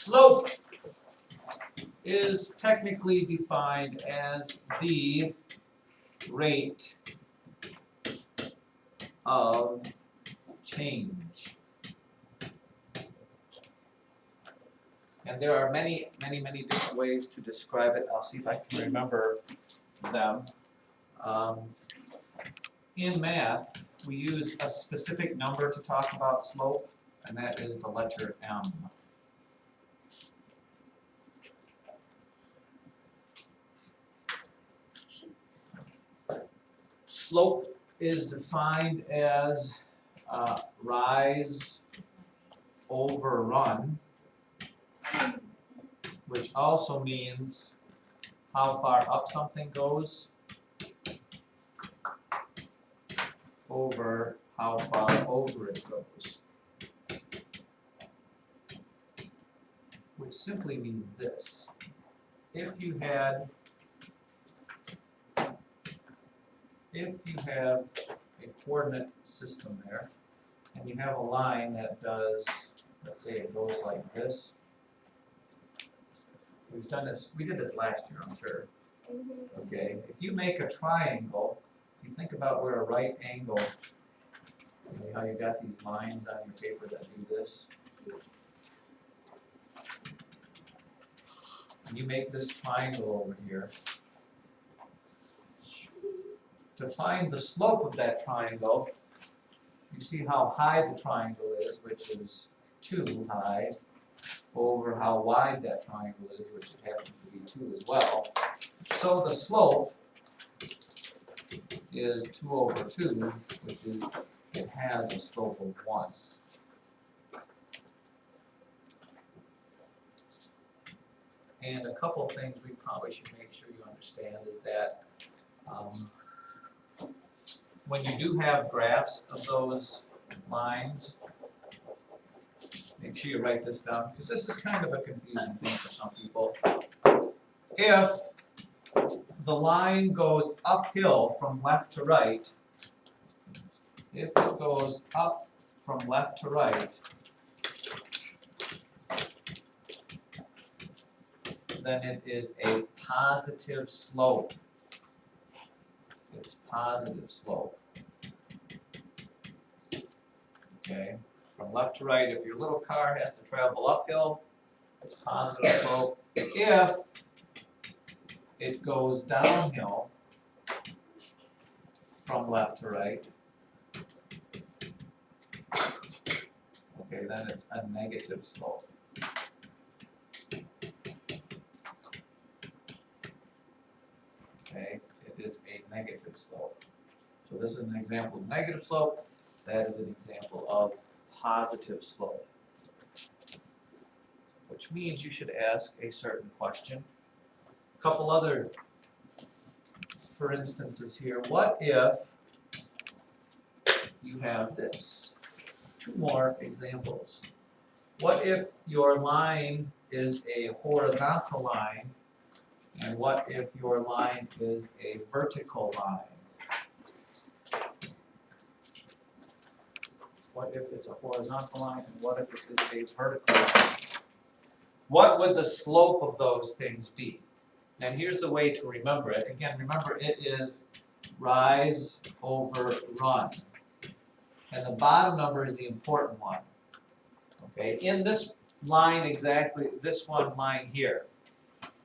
Slope is technically defined as the rate of change. And there are many different ways to describe it. I'll see if I can remember them. In math, we use a specific number to talk about slope, and that is the letter M. Slope is defined as rise over run, which also means how far up something goes over how far over it goes. Which simply means this. If you have a coordinate system there, and you have a line that does, let's say it goes like this. We've done this, we did this last year, I'm sure. Okay, if you make a triangle, you think about where a right angle, how you got these lines on your paper that do this. And you make this triangle over here. To find the slope of that triangle, you see how high the triangle is, which is 2 high, over how wide that triangle is, which happens to be 2 as well. So the slope is 2 over 2, which is, it has a slope of 1. And a couple things we probably should make sure you understand is that when you do have graphs of those lines, make sure you write this down, because this is kind of a confusing thing for some people. If the line goes uphill from left to right, if it goes up from left to right, then it is a positive slope. It's positive slope. Okay, from left to right, if your little car has to travel uphill, it's positive slope. If it goes downhill from left to right, okay, then it's a negative slope. Okay, it is a negative slope. So this is an example of negative slope. That is an example of positive slope. Which means you should ask a certain question. A couple other, for instances here. What if you have this? 2 more examples. What if your line is a horizontal line, and what if your line is a vertical line? What if it's a horizontal line, and what if it is a vertical line? What would the slope of those things be? And here's the way to remember it. Again, remember it is rise over run. And the bottom number is the important one. Okay, in this line exactly, this one line here.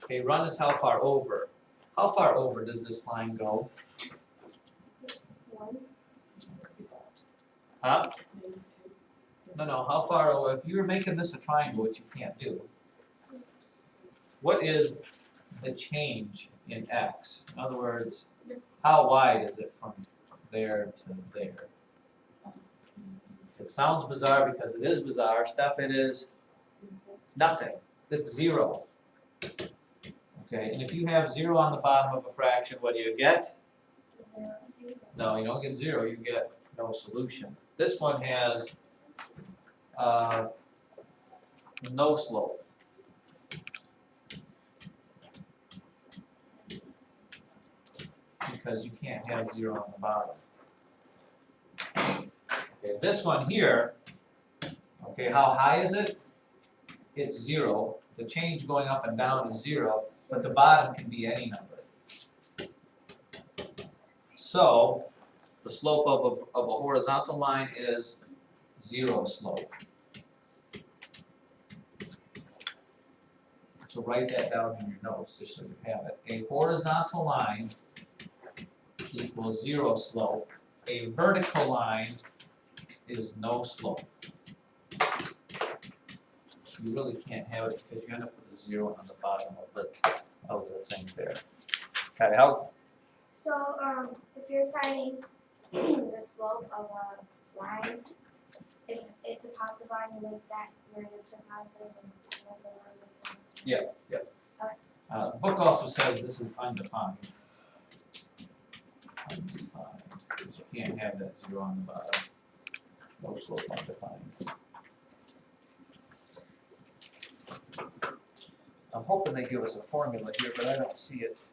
Okay, run is how far over. How far over does this line go? 1. Huh? No, how far over? If you were making this a triangle, which you can't do, what is the change in x? In other words, how wide is it from there to there? It sounds bizarre because it is bizarre. Steph, it is nothing. It's 0. Okay, and if you have 0 on the bottom of a fraction, what do you get? 0. No, you don't get 0, you get no solution. This one has no slope. Because you can't have 0 on the bottom. Okay, this one here, okay, how high is it? it's 0. The change going up and down is 0, but the bottom can be any number. So the slope of a horizontal line is 0 slope. So write that down in your notes just so you have it. A horizontal line equals 0 slope. A vertical line is no slope. You really can't have it because you end up with a 0 on the bottom of the thing there. That help? So, if you're finding the slope of a line, if it's a positive line, you make that your units are positive, and it's a negative line, you make Yeah. The book also says this is undefined. Undefined, because you can't have that 0 on the bottom. No slope undefined. I'm hoping they give us a formula here, but I don't see it.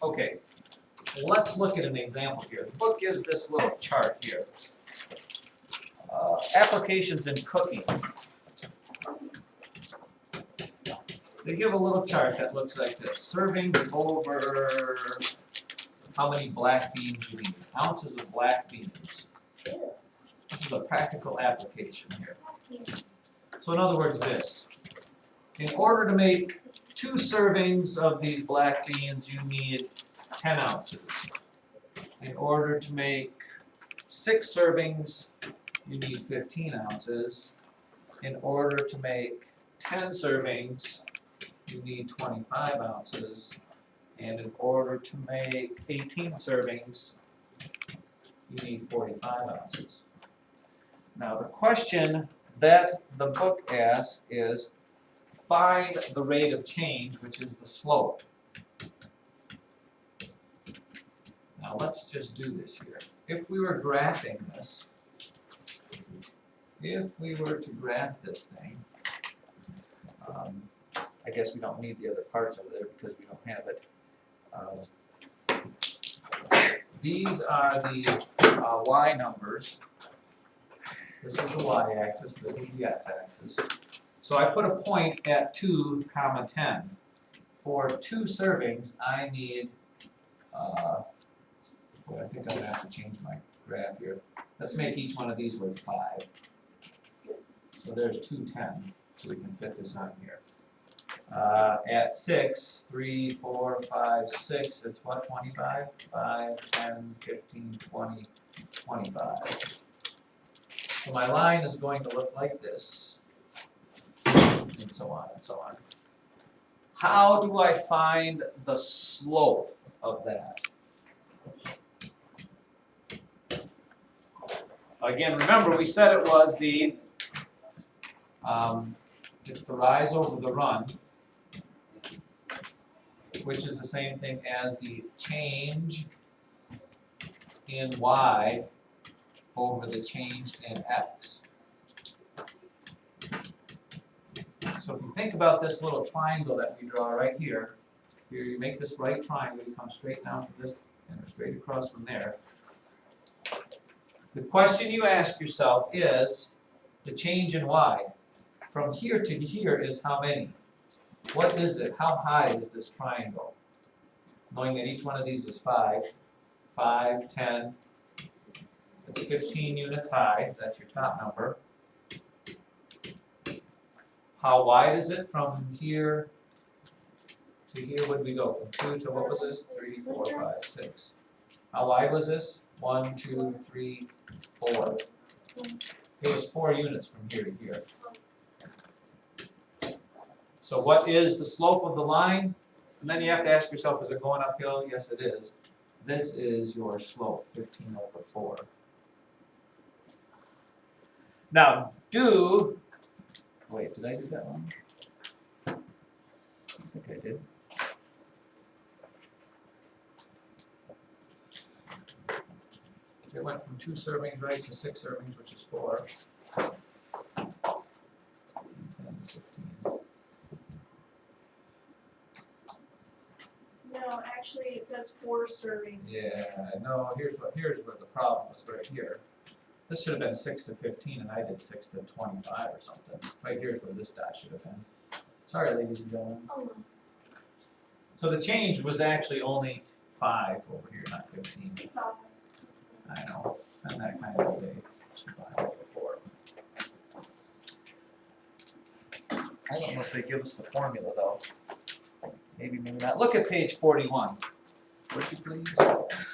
Okay, let's look at an example here. The book gives this little chart here. Applications in cooking. They give a little chart that looks like this. Servings over how many black beans you need. Ounces of black beans. This is a practical application here. So in other words, this. In order to make 2 servings of these black beans, you need 10 ounces. In order to make 6 servings, you need 15 ounces. In order to make 10 servings, you need 25 ounces. And in order to make 18 servings, you need 45 ounces. Now the question that the book asks is, find the rate of change, which is the slope. Now let's just do this here. If we were graphing this, if we were to graph this thing, I guess we don't need the other parts over there because we don't have it. These are the y numbers. This is the y-axis, this is the x-axis. So I put a point at 2, 10. For 2 servings, I need, boy, I think I'm going to have to change my graph here. Let's make each one of these worth 5. So there's 2 10, so we can fit this on here. At 6, 3, 4, 5, 6, it's what, 25? 5, 10, 15, 20, 25. So my line is going to look like this, and so on and so on. How do I find the slope of that? Again, remember we said it was the, it's the rise over the run, which is the same thing as the change in y over the change in x. So if you think about this little triangle that we draw right here, here you make this right triangle, you come straight down to this and straight across from there. The question you ask yourself is the change in y. From here to here is how many? What is it? How high is this triangle? Knowing that each one of these is 5, 5, 10, it's 15 units high, that's your top number. How wide is it from here to here? Where did we go? From 2 to what was this? 3, 4, 5, 6. How wide was this? 1, 2, 3, 4. It was 4 units from here to here. So what is the slope of the line? And then you have to ask yourself, is it going uphill? Yes, it is. This is your slope, 15 over 4. Now, wait, did I do that one? I think I did. It went from 2 servings, right, to 6 servings, which is 4. 10, 16. No, actually it says 4 servings. Yeah, no, here's where the problem was right here. This should have been 6 to 15 and I did 6 to 25 or something. Right here's where this dot should have been. Sorry, ladies and gentlemen. Oh, So the change was actually only 5 over here, not 15. it's all I know, I'm that kind of a day. Before. I don't know if they give us the formula though. Maybe, maybe not. Look at page 41. Would you please?